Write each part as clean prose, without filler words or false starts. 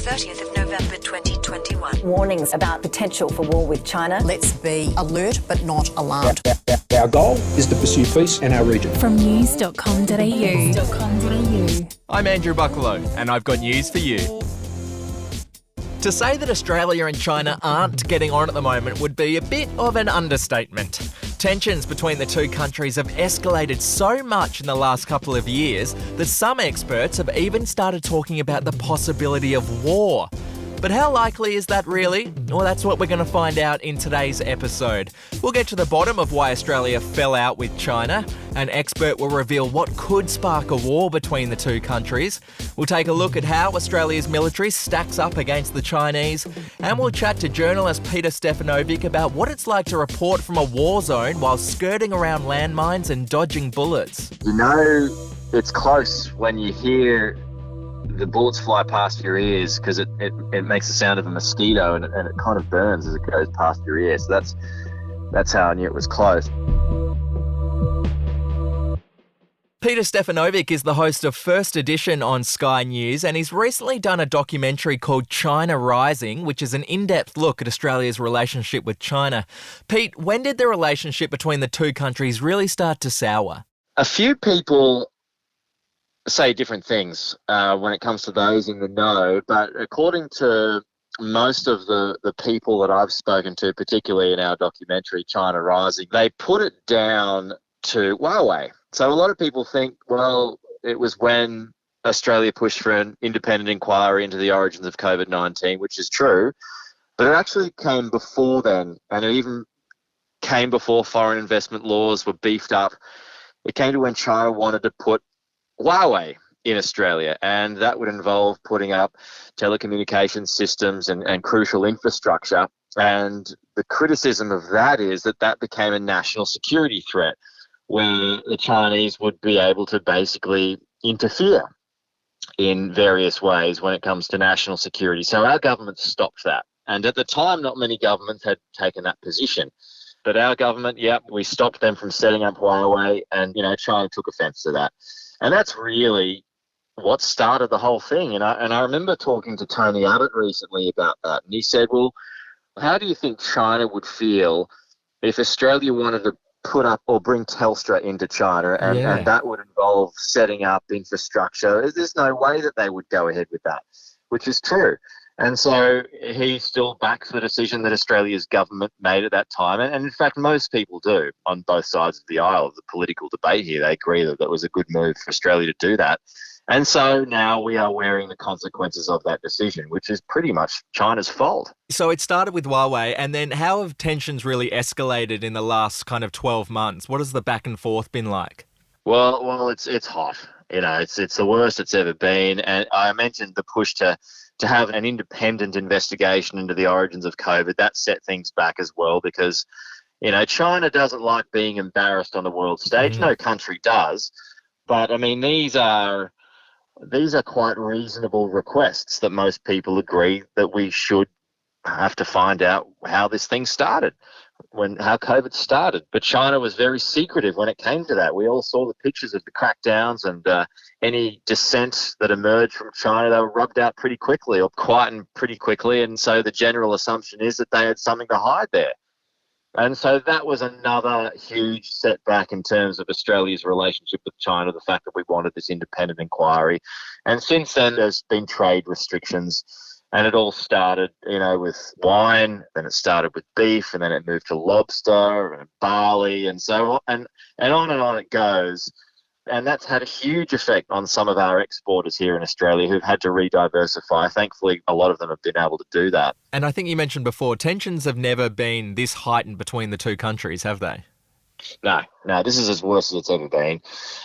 30th of November 2021. Warnings about potential for war with China. Let's be alert but not alarmed. Our goal is to pursue peace in our region. From news.com.au. I'm Andrew Bucklow, and I've got news for you. To say that Australia and China aren't getting on at the moment would be a bit of an understatement. Tensions between the two countries have escalated so much in the last couple of years that some experts have even started talking about the possibility of war. But how likely is that really? Well, that's what we're going to find out in today's episode. We'll get to the bottom of why Australia fell out with China. An expert will reveal what could spark a war between the two countries. We'll take a look at how Australia's military stacks up against the Chinese. And we'll chat to journalist Peter Stefanovic about what it's like to report from a war zone while skirting around landmines and dodging bullets. You know, it's close when you hear the bullets fly past your ears because it makes the sound of a mosquito and it kind of burns as it goes past your ear. So that's how I knew it was close. Peter Stefanovic is the host of First Edition on Sky News, and he's recently done a documentary called China Rising, which is an in-depth look at Australia's relationship with China. Pete, when did the relationship between the two countries really start to sour? A few people say different things when it comes to those in the know, but according to most of the people that I've spoken to, particularly in our documentary China Rising, they put it down to Huawei. So a lot of people think, well, it was when Australia pushed for an independent inquiry into the origins of COVID-19, which is true, but it actually came before then, and it even came before foreign investment laws were beefed up. It came to when China wanted to put Huawei in Australia, and that would involve putting up telecommunications systems and crucial infrastructure. And the criticism of that is that became a national security threat, where the Chinese would be able to basically interfere in various ways when it comes to national security. So our government stopped that. And at the time, not many governments had taken that position. But our government, we stopped them from setting up Huawei, and, China took offense to that. And that's really what started the whole thing. And I remember talking to Tony Abbott recently about that. And he said, well, how do you think China would feel if Australia wanted to put up or bring Telstra into China and that would involve setting up infrastructure? There's no way that they would go ahead with that, which is true. And so he still backs the decision that Australia's government made at that time. And in fact, most people do on both sides of the aisle of the political debate here. They agree that was a good move for Australia to do that. And so now we are wearing the consequences of that decision, which is pretty much China's fault. So it started with Huawei, and then how have tensions really escalated in the last kind of 12 months? What has the back and forth been like? Well, it's hot. It's the worst it's ever been. And I mentioned the push to have an independent investigation into the origins of COVID. That set things back as well because, China doesn't like being embarrassed on the world stage. No country does. But, I mean, these are quite reasonable requests that most people agree that we should have to find out how this thing started, how COVID started. But China was very secretive when it came to that. We all saw the pictures of the crackdowns, and any dissent that emerged from China, they were rubbed out pretty quickly or quietened pretty quickly. And so the general assumption is that they had something to hide there. And so that was another huge setback in terms of Australia's relationship with China, the fact that we wanted this independent inquiry. And since then, there's been trade restrictions. And it all started, with wine, then it started with beef, and then it moved to lobster and barley, and so on, and on it goes. And that's had a huge effect on some of our exporters here in Australia who've had to re-diversify. Thankfully, a lot of them have been able to do that. And I think you mentioned before, tensions have never been this heightened between the two countries, have they? No, this is as worse as it's ever been.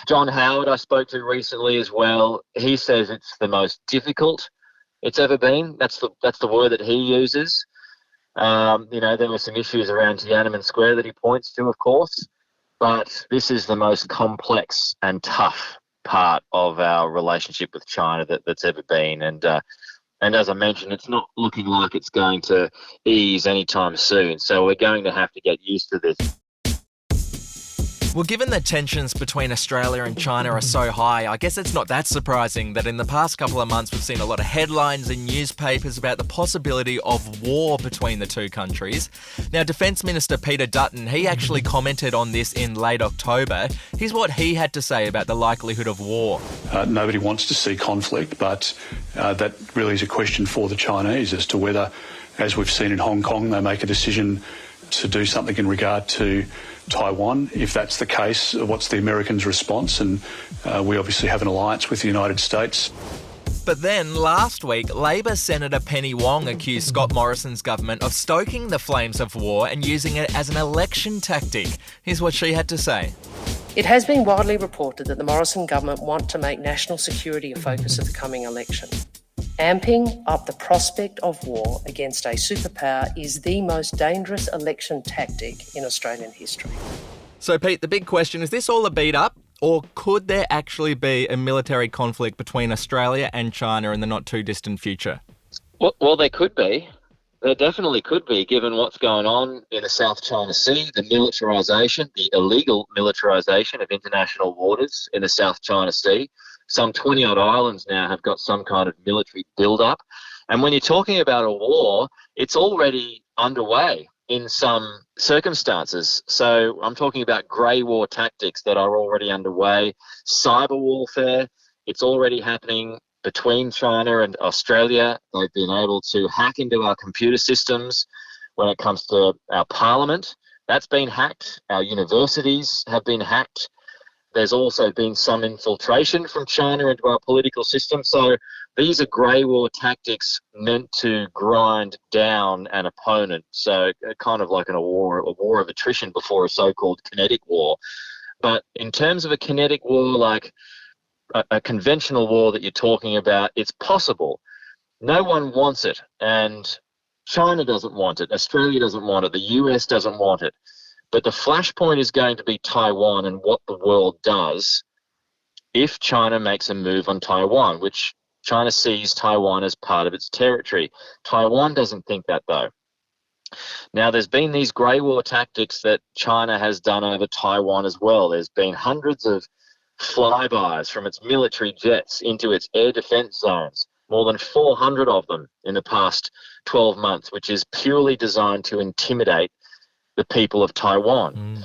John Howard, I spoke to recently as well. He says it's the most difficult it's ever been. That's the word that he uses. There were some issues around Tiananmen Square that he points to, of course, but this is the most complex and tough part of our relationship with China that's ever been. And as I mentioned, it's not looking like it's going to ease anytime soon. So we're going to have to get used to this. Well, given the tensions between Australia and China are so high, I guess it's not that surprising that in the past couple of months we've seen a lot of headlines in newspapers about the possibility of war between the two countries. Now, Defence Minister Peter Dutton, he actually commented on this in late October. Here's what he had to say about the likelihood of war. Nobody wants to see conflict, but that really is a question for the Chinese as to whether, as we've seen in Hong Kong, they make a decision to do something in regard to Taiwan. If that's the case, what's the Americans' response? And we obviously have an alliance with the United States. But then, last week, Labor Senator Penny Wong accused Scott Morrison's government of stoking the flames of war and using it as an election tactic. Here's what she had to say. It has been widely reported that the Morrison government want to make national security a focus of the coming election. Amping up the prospect of war against a superpower is the most dangerous election tactic in Australian history. So, Pete, the big question, is this all a beat-up, or could there actually be a military conflict between Australia and China in the not-too-distant future? Well, there could be. There definitely could be, given what's going on in the South China Sea, the militarisation, the illegal militarisation of international waters in the South China Sea. Some 20-odd islands now have got some kind of military build-up. And when you're talking about a war, it's already underway in some circumstances. So I'm talking about grey war tactics that are already underway. Cyber warfare, it's already happening between China and Australia. They've been able to hack into our computer systems when it comes to our parliament. That's been hacked. Our universities have been hacked. There's also been some infiltration from China into our political system. So these are grey war tactics meant to grind down an opponent. So kind of like a war of attrition before a so-called kinetic war. But in terms of a kinetic war, like a conventional war that you're talking about, it's possible. No one wants it. And China doesn't want it. Australia doesn't want it. The US doesn't want it. But the flashpoint is going to be Taiwan and what the world does if China makes a move on Taiwan, which China sees Taiwan as part of its territory. Taiwan doesn't think that, though. Now, there's been these grey war tactics that China has done over Taiwan as well. There's been hundreds of flybys from its military jets into its air defence zones, more than 400 of them in the past 12 months, which is purely designed to intimidate the people of Taiwan.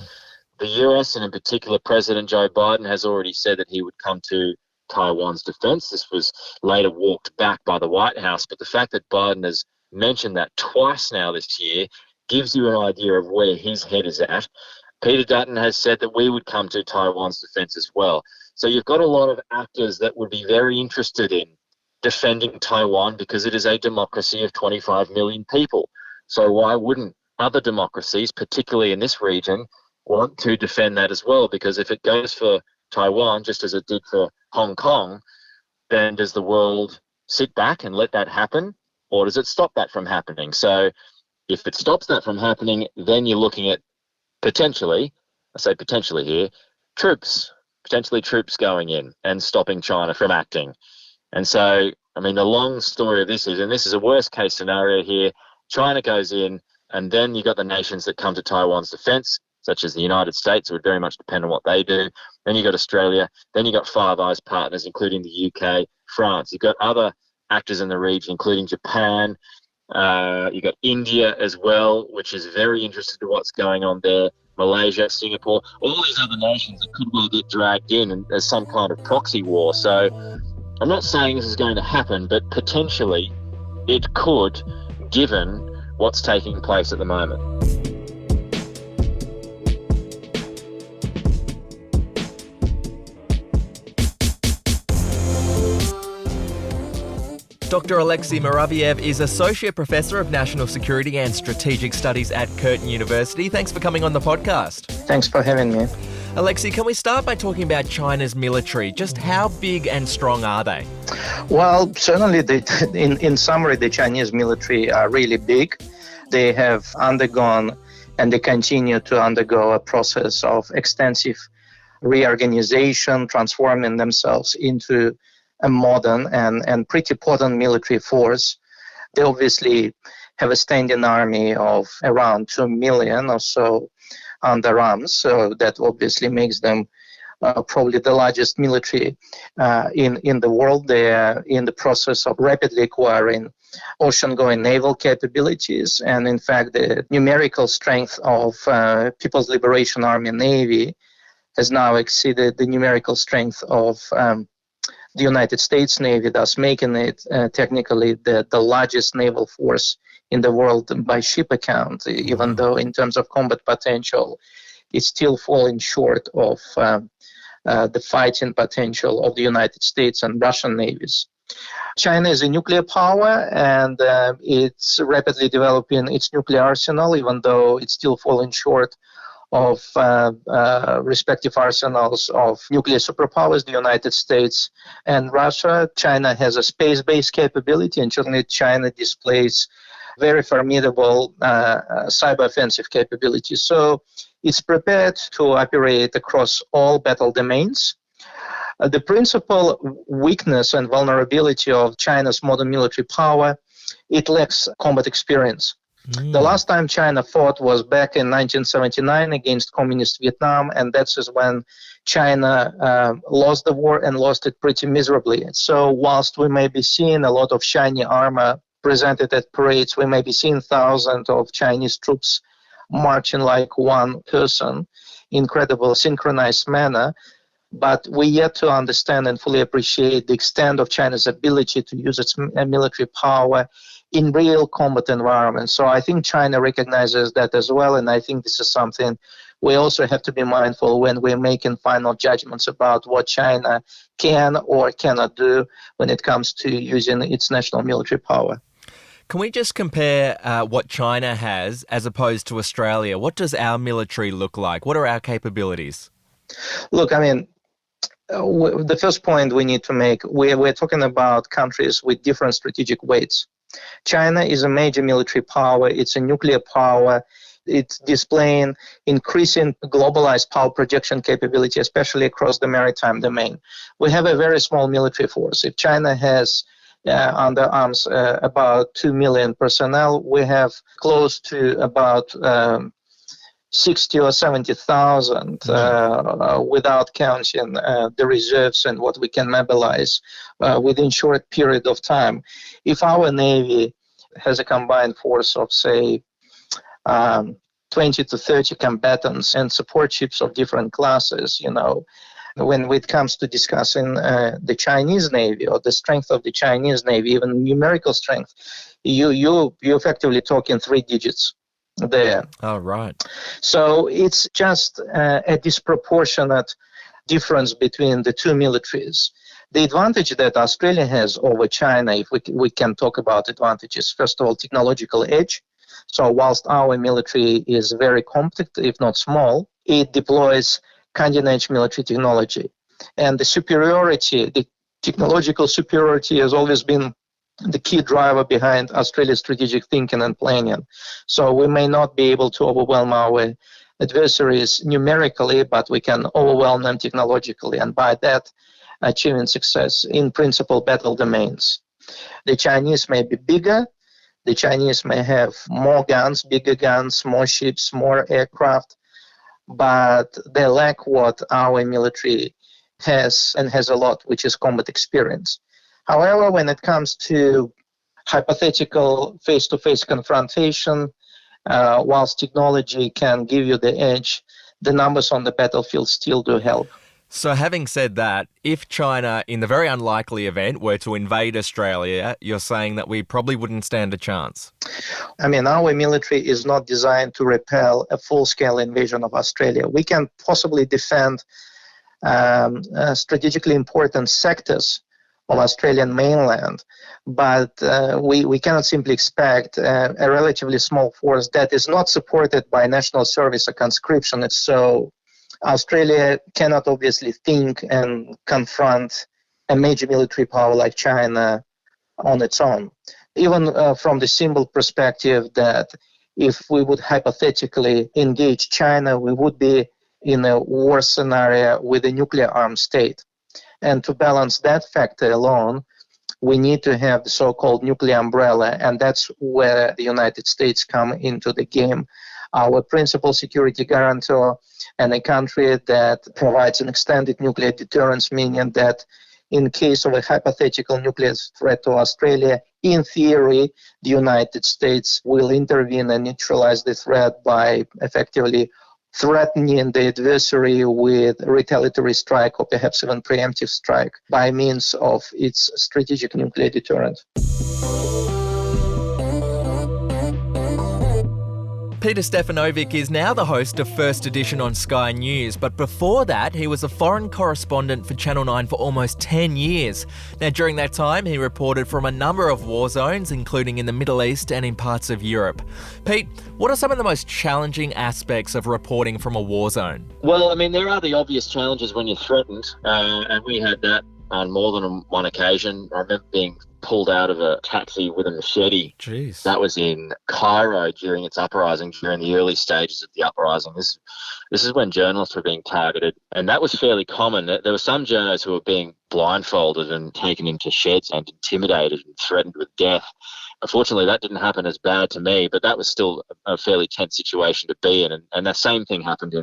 The US, and in particular President Joe Biden, has already said that he would come to Taiwan's defence. This was later walked back by the White House, but the fact that Biden has mentioned that twice now this year gives you an idea of where his head is at. Peter Dutton has said that we would come to Taiwan's defence as well. So you've got a lot of actors that would be very interested in defending Taiwan because it is a democracy of 25 million people. So why wouldn't other democracies, particularly in this region, want to defend that as well? Because if it goes for Taiwan, just as it did for Hong Kong, then does the world sit back and let that happen, or does it stop that from happening? So if it stops that from happening, then you're looking at potentially, I say potentially here, potentially troops going in and stopping China from acting. And so, I mean, the long story of this is, and this is a worst case scenario here, China goes in, and then you've got the nations that come to Taiwan's defence, such as the United States. It would very much depend on what they do. Then you've got Australia. Then you've got Five Eyes partners, including the UK, France. You've got other actors in the region, including Japan. You've got India as well, which is very interested in what's going on there. Malaysia, Singapore, all these other nations that could well get dragged in as some kind of proxy war. So I'm not saying this is going to happen, but potentially it could, given what's taking place at the moment. Dr. Alexei Muraviev is Associate Professor of National Security and Strategic Studies at Curtin University. Thanks for coming on the podcast. Thanks for having me. Alexei, can we start by talking about China's military? Just how big and strong are they? Well, certainly, in summary, the Chinese military are really big. They have undergone and they continue to undergo a process of extensive reorganization, transforming themselves into a modern and pretty potent military force. They obviously have a standing army of around 2 million or so, under arms. So that obviously makes them probably the largest military in the world. They are in the process of rapidly acquiring ocean-going naval capabilities. And in fact, the numerical strength of People's Liberation Army Navy has now exceeded the numerical strength of the United States Navy, thus making it technically the largest naval force in the world by ship account, even though in terms of combat potential, it's still falling short of the fighting potential of the United States and Russian navies. China is a nuclear power, and it's rapidly developing its nuclear arsenal, even though it's still falling short of respective arsenals of nuclear superpowers, the United States and Russia. China has a space-based capability, and certainly China displays very formidable cyber offensive capabilities. So it's prepared to operate across all battle domains. The principal weakness and vulnerability of China's modern military power, it lacks combat experience. The last time China fought was back in 1979 against communist Vietnam, and that's just when China lost the war and lost it pretty miserably. So whilst we may be seeing a lot of shiny armor presented at parades, we may be seeing thousands of Chinese troops marching like one person, incredible synchronized manner, but we yet to understand and fully appreciate the extent of China's ability to use its military power in real combat environments. So I think China recognizes that as well, and I think this is something we also have to be mindful when we're making final judgments about what China can or cannot do when it comes to using its national military power. Can we just compare what China has as opposed to Australia? What does our military look like? What are our capabilities? Look, I mean, the first point we need to make, we're talking about countries with different strategic weights. China is a major military power. It's a nuclear power. It's displaying increasing globalized power projection capability, especially across the maritime domain. We have a very small military force. If China has under arms about 2 million personnel, we have close to about 60 or 70,000 without counting the reserves and what we can mobilize within short period of time. If our Navy has a combined force of, say, 20 to 30 combatants and support ships of different classes, you know, when it comes to discussing the Chinese Navy or the strength of the Chinese Navy, even numerical strength, you effectively talking 3 digits there. Oh, right. So it's just a disproportionate difference between the two militaries. The advantage that Australia has over China, if we can talk about advantages, first of all, technological edge. So whilst our military is very compact, if not small, it deploys cutting-edge military technology. And the superiority, the technological superiority has always been the key driver behind Australia's strategic thinking and planning. So we may not be able to overwhelm our adversaries numerically, but we can overwhelm them technologically, and by that achieving success in principal battle domains. The Chinese may be bigger, the Chinese may have more guns, bigger guns, more ships, more aircraft, but they lack what our military has, and has a lot, which is combat experience. However, when it comes to hypothetical face-to-face confrontation, whilst technology can give you the edge, the numbers on the battlefield still do help. So having said that, if China, in the very unlikely event, were to invade Australia, you're saying that we probably wouldn't stand a chance? I mean, our military is not designed to repel a full-scale invasion of Australia. We can possibly defend strategically important sectors of Australian mainland, but we cannot simply expect a relatively small force that is not supported by national service or conscription. So Australia cannot obviously think and confront a major military power like China on its own. Even from the simple perspective that if we would hypothetically engage China, we would be in a war scenario with a nuclear armed state. And to balance that factor alone, we need to have the so-called nuclear umbrella, and that's where the United States come into the game our principal security guarantor, and a country that provides an extended nuclear deterrence, meaning that in case of a hypothetical nuclear threat to Australia, in theory, the United States will intervene and neutralize the threat by effectively threatening the adversary with a retaliatory strike or perhaps even preemptive strike by means of its strategic nuclear deterrent. Peter Stefanovic is now the host of First Edition on Sky News, but before that, he was a foreign correspondent for Channel 9 for almost 10 years. Now, during that time, he reported from a number of war zones, including in the Middle East and in parts of Europe. Pete, what are some of the most challenging aspects of reporting from a war zone? Well, I mean, there are the obvious challenges when you're threatened, and we had that on more than one occasion. I remember being pulled out of a taxi with a machete. Jeez. That was in Cairo during its uprising, during the early stages of the uprising. This is when journalists were being targeted, and that was fairly common. There were some journalists who were being blindfolded and taken into sheds and intimidated and threatened with death. Unfortunately, that didn't happen as bad to me, but that was still a fairly tense situation to be in. And the same thing happened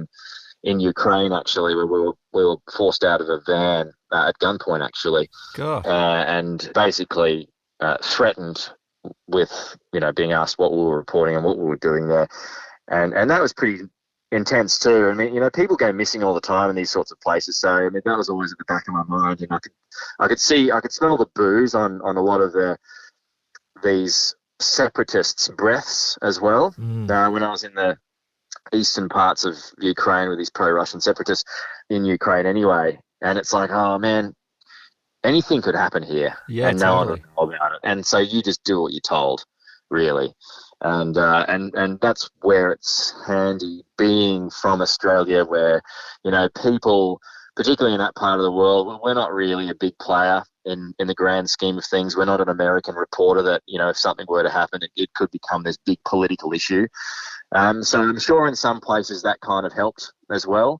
in Ukraine, actually, where we were forced out of a van at gunpoint, actually, and basically threatened with, being asked what we were reporting and what we were doing there. And that was pretty intense too. I mean, people go missing all the time in these sorts of places. So, I mean, that was always at the back of my mind. And I could smell the booze on a lot of these separatists' breaths as well. When I was in the eastern parts of Ukraine with these pro-Russian separatists in Ukraine anyway. And it's like, oh man, anything could happen here. Yeah, and totally. No one would know about it. And so you just do what you're told, really. And that's where it's handy being from Australia, where, people, particularly in that part of the world, we're not really a big player in the grand scheme of things. We're not an American reporter that, if something were to happen, it could become this big political issue. So I'm sure in some places that kind of helped as well.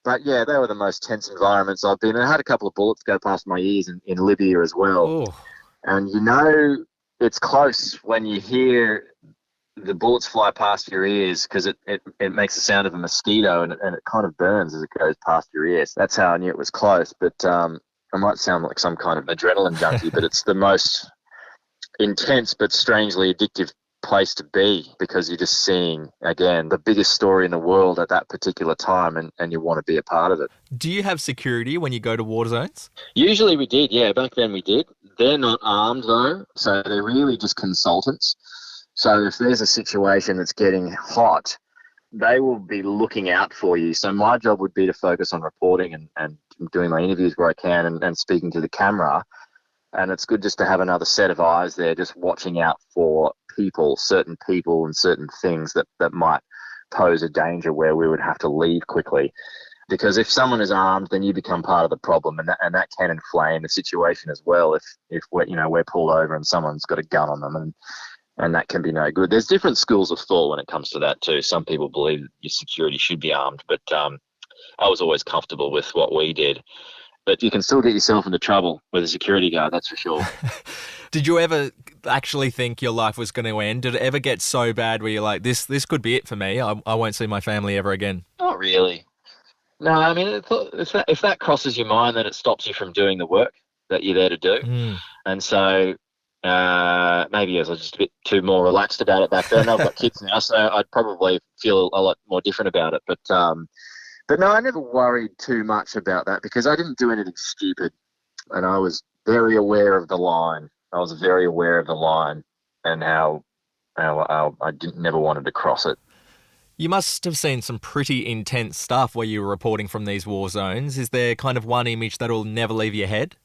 But yeah, they were the most tense environments I've been in. I had a couple of bullets go past my ears in Libya as well. Ooh. And it's close when you hear the bullets fly past your ears, because it makes the sound of a mosquito and it kind of burns as it goes past your ears. That's how I knew it was close. But I might sound like some kind of adrenaline junkie, but it's the most intense but strangely addictive place to be, because you're just seeing, again, the biggest story in the world at that particular time, and you want to be a part of it. Do you have security when you go to war zones? Usually we did, yeah. Back then we did. They're not armed though, so they're really just consultants. So if there's a situation that's getting hot, they will be looking out for you. So my job would be to focus on reporting and doing my interviews where I can and speaking to the camera. And it's good just to have another set of eyes there, just watching out for certain people and certain things that might pose a danger where we would have to leave quickly. Because if someone is armed, then you become part of the problem, and that can inflame the situation as well. If we're pulled over and someone's got a gun on them, and that can be no good. There's different schools of thought when it comes to that too. Some people believe that your security should be armed, but I was always comfortable with what we did. But you can still get yourself into trouble with a security guard, that's for sure. Did you ever actually think your life was going to end? Did it ever get so bad where you're like, this could be it for me? I won't see my family ever again? Not really. No, I mean, if that crosses your mind, then it stops you from doing the work that you're there to do. And so maybe I was just a bit too more relaxed about it back then. I've got kids now, so I'd probably feel a lot more different about it. But no, I never worried too much about that, because I didn't do anything stupid, and I was very aware of the line. I was very aware of the line and how I never wanted to cross it. You must have seen some pretty intense stuff where you were reporting from these war zones. Is there kind of one image that'll never leave your head?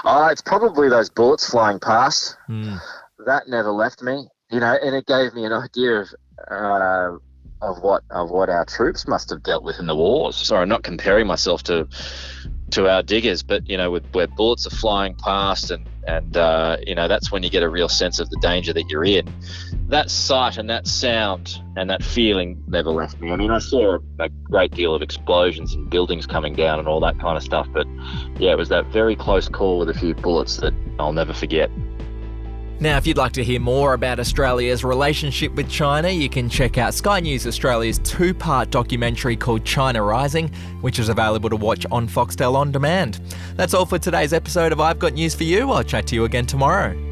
It's probably those bullets flying past. That never left me, and it gave me an idea of what our troops must have dealt with in the wars. Sorry, I'm not comparing myself to our diggers, but where bullets are flying past, and that's when you get a real sense of the danger that you're in. That sight and that sound and that feeling never left me. I mean, I saw a great deal of explosions and buildings coming down and all that kind of stuff, but yeah, it was that very close call with a few bullets that I'll never forget. Now, if you'd like to hear more about Australia's relationship with China, you can check out Sky News Australia's 2-part documentary called China Rising, which is available to watch on Foxtel On Demand. That's all for today's episode of I've Got News for You. I'll chat to you again tomorrow.